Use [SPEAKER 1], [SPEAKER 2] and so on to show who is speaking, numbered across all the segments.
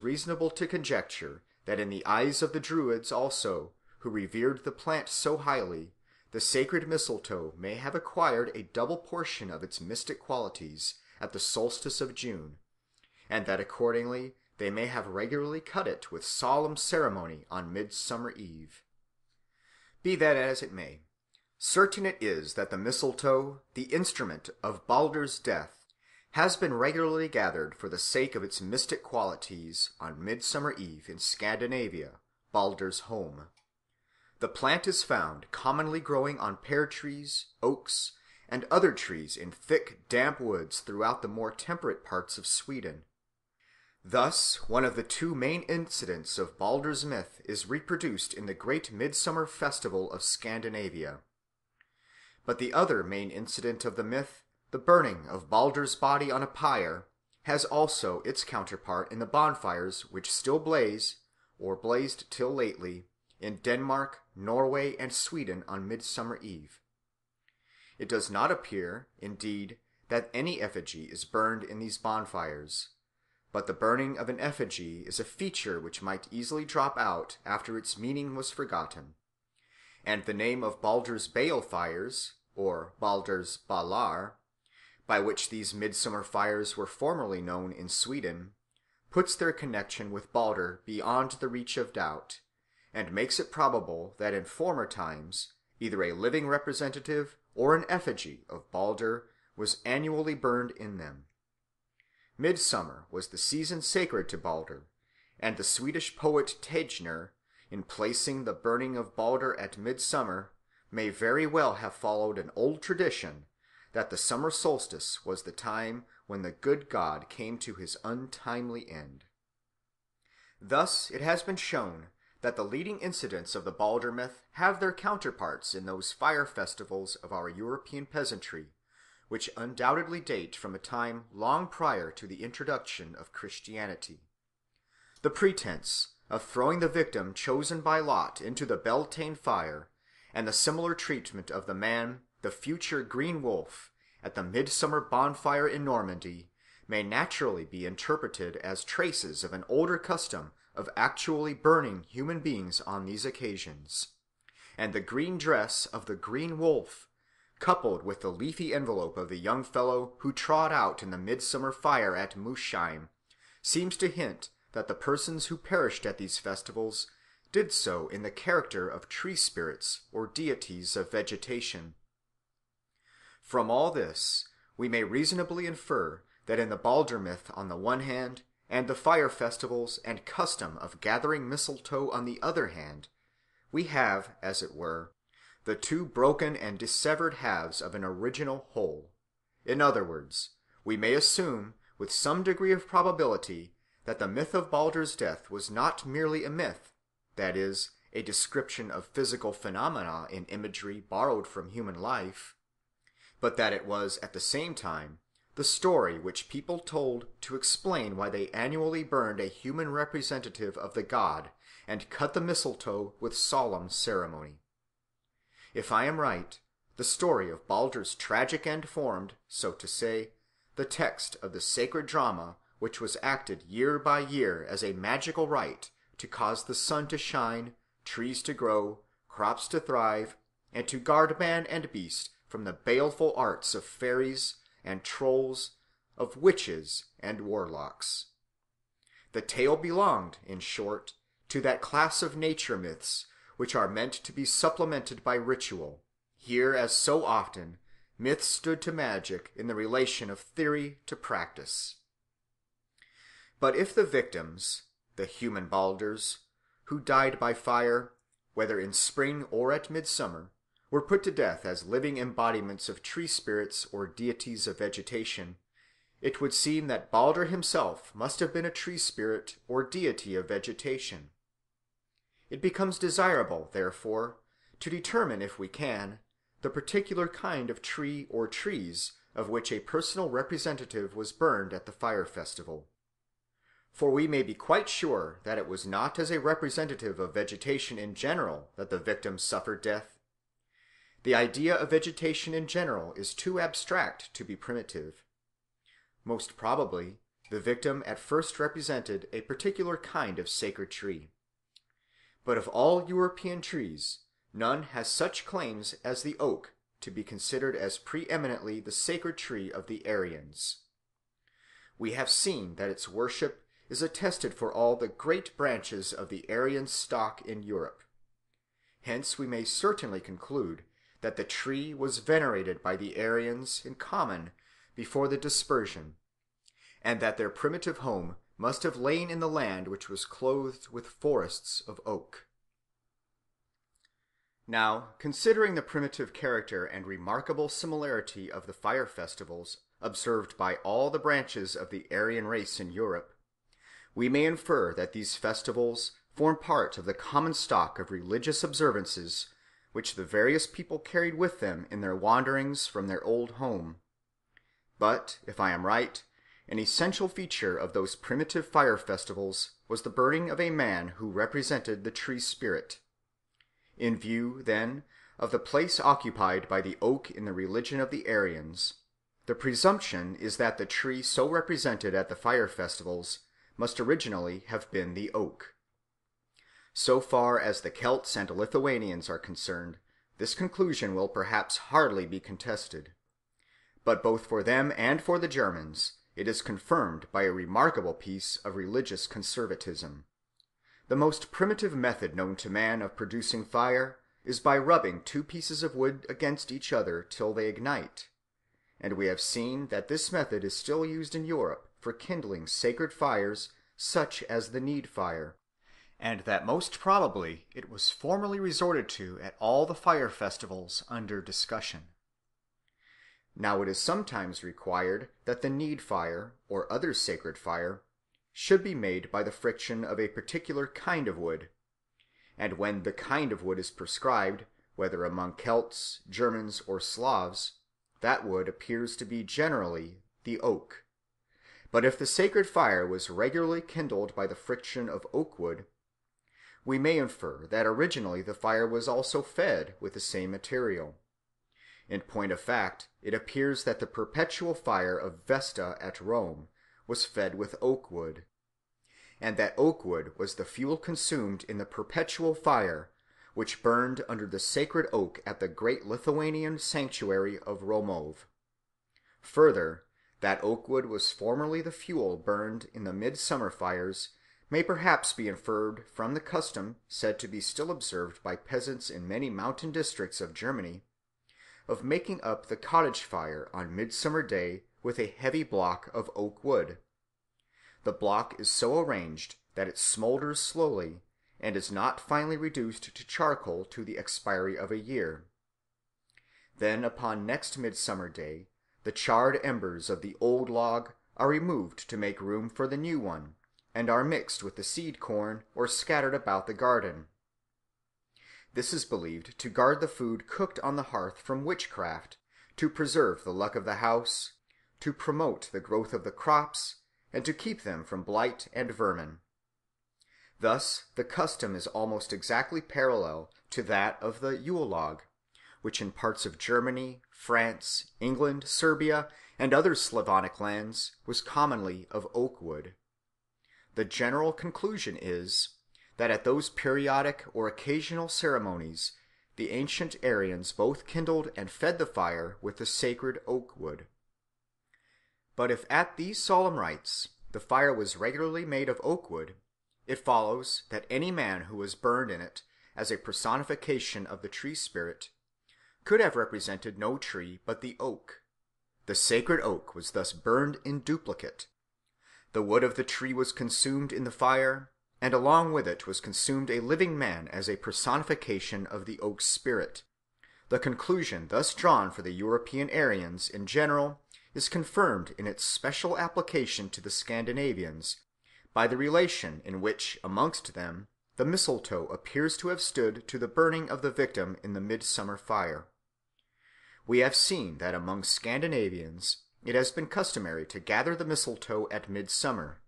[SPEAKER 1] reasonable to conjecture that in the eyes of the Druids also, who revered the plant so highly, the sacred mistletoe may have acquired a double portion of its mystic qualities at the solstice of June, and that accordingly they may have regularly cut it with solemn ceremony on Midsummer Eve. Be that as it may, certain it is that the mistletoe, the instrument of Baldur's death, has been regularly gathered for the sake of its mystic qualities on Midsummer Eve in Scandinavia, Baldur's home. The plant is found commonly growing on pear trees, oaks, and other trees in thick, damp woods throughout the more temperate parts of Sweden. Thus, one of the two main incidents of Baldur's myth is reproduced in the great midsummer festival of Scandinavia. But the other main incident of the myth, the burning of Baldur's body on a pyre, has also its counterpart in the bonfires which still blaze, or blazed till lately, in Denmark, Norway, and Sweden on Midsummer Eve. It does not appear, indeed, that any effigy is burned in these bonfires, but the burning of an effigy is a feature which might easily drop out after its meaning was forgotten, and the name of Baldur's balefires, or Baldur's balar, by which these midsummer fires were formerly known in Sweden, puts their connection with Baldur beyond the reach of doubt, and makes it probable that in former times either a living representative or an effigy of Baldur was annually burned in them. Midsummer was the season sacred to Baldur, and the Swedish poet Tegner, in placing the burning of Baldur at midsummer, may very well have followed an old tradition that the summer solstice was the time when the good god came to his untimely end. Thus it has been shown that the leading incidents of the Baldur myth have their counterparts in those fire festivals of our European peasantry, which undoubtedly date from a time long prior to the introduction of Christianity. The pretense of throwing the victim chosen by lot into the Beltane fire, and the similar treatment of the man, the future Green Wolf, at the midsummer bonfire in Normandy, may naturally be interpreted as traces of an older custom of actually burning human beings on these occasions, and the green dress of the Green Wolf, coupled with the leafy envelope of the young fellow who trod out in the midsummer fire at Mushheim, seems to hint that the persons who perished at these festivals did so in the character of tree spirits or deities of vegetation. From all this, we may reasonably infer that in the Baldur myth on the one hand, and the fire festivals and custom of gathering mistletoe on the other hand, we have, as it were, the two broken and dissevered halves of an original whole. In other words, we may assume with some degree of probability that the myth of Baldur's death was not merely a myth, that is, a description of physical phenomena in imagery borrowed from human life, but that it was at the same time the story which people told to explain why they annually burned a human representative of the god and cut the mistletoe with solemn ceremony. If I am right, the story of Baldur's tragic end formed, so to say, the text of the sacred drama which was acted year by year as a magical rite to cause the sun to shine, trees to grow, crops to thrive, and to guard man and beast from the baleful arts of fairies and trolls, of witches and warlocks. The tale belonged, in short, to that class of nature myths which are meant to be supplemented by ritual. Here, as so often, myths stood to magic in the relation of theory to practice. But if the victims, the human Baldurs, who died by fire, whether in spring or at midsummer, were put to death as living embodiments of tree spirits or deities of vegetation, it would seem that Baldur himself must have been a tree spirit or deity of vegetation. It becomes desirable, therefore, to determine, if we can, the particular kind of tree or trees of which a personal representative was burned at the fire festival. For we may be quite sure that it was not as a representative of vegetation in general that the victims suffered death. The idea of vegetation in general is too abstract to be primitive. Most probably, The victim at first represented a particular kind of sacred tree. But of all European trees, none has such claims as the oak to be considered as preeminently the sacred tree of the Aryans. We have seen that its worship is attested for all the great branches of the Aryan stock in Europe. Hence we may certainly conclude that the tree was venerated by the Aryans in common before the dispersion, and that their primitive home must have lain in the land which was clothed with forests of oak. Now, considering the primitive character and remarkable similarity of the fire festivals observed by all the branches of the Aryan race in Europe, we may infer that these festivals form part of the common stock of religious observances which the various people carried with them in their wanderings from their old home. But, if I am right, an essential feature of those primitive fire festivals was the burning of a man who represented the tree spirit. In view, then, of the place occupied by the oak in the religion of the Aryans, the presumption is that the tree so represented at the fire festivals must originally have been the oak. So far as the Celts and Lithuanians are concerned, this conclusion will perhaps hardly be contested. But both for them and for the Germans, it is confirmed by a remarkable piece of religious conservatism. The most primitive method known to man of producing fire is by rubbing two pieces of wood against each other till they ignite, and we have seen that this method is still used in Europe for kindling sacred fires such as the need fire, and that most probably it was formerly resorted to at all the fire festivals under discussion. Now it is sometimes required that the need fire, or other sacred fire, should be made by the friction of a particular kind of wood, and when the kind of wood is prescribed, whether among Celts, Germans, or Slavs, that wood appears to be generally the oak. But if the sacred fire was regularly kindled by the friction of oak wood, we may infer that originally the fire was also fed with the same material. In point of fact, it appears that the perpetual fire of Vesta at Rome was fed with oak wood, and that oak wood was the fuel consumed in the perpetual fire which burned under the sacred oak at the great Lithuanian sanctuary of Romov. Further, that oak wood was formerly the fuel burned in the midsummer fires may perhaps be inferred from the custom, said to be still observed by peasants in many mountain districts of Germany, of making up the cottage fire on Midsummer Day with a heavy block of oak wood. The block is so arranged that it smoulders slowly, and is not finally reduced to charcoal to the expiry of a year. Then upon next Midsummer Day the charred embers of the old log are removed to make room for the new one, and are mixed with the seed corn or scattered about the garden. This is believed to guard the food cooked on the hearth from witchcraft, to preserve the luck of the house, to promote the growth of the crops, and to keep them from blight and vermin. Thus the custom is almost exactly parallel to that of the Yule log, which in parts of Germany, France, England, Serbia, and other Slavonic lands was commonly of oak wood. The general conclusion is that at those periodic or occasional ceremonies the ancient Aryans both kindled and fed the fire with the sacred oak wood. But if at these solemn rites the fire was regularly made of oak wood, it follows that any man who was burned in it as a personification of the tree spirit could have represented no tree but the oak. The sacred oak was thus burned in duplicate. The wood of the tree was consumed in the fire, and along with it was consumed a living man as a personification of the oak spirit. The conclusion thus drawn for the European Aryans in general is confirmed in its special application to the Scandinavians by the relation in which, amongst them, the mistletoe appears to have stood to the burning of the victim in the midsummer fire. We have seen that among Scandinavians it has been customary to gather the mistletoe at midsummer.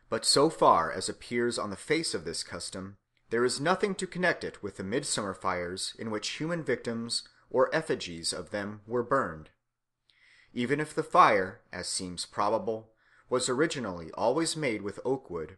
[SPEAKER 1] But so far as appears on the face of this custom, there is nothing to connect it with the midsummer fires in which human victims or effigies of them were burned. Even if the fire, as seems probable, was originally always made with oak wood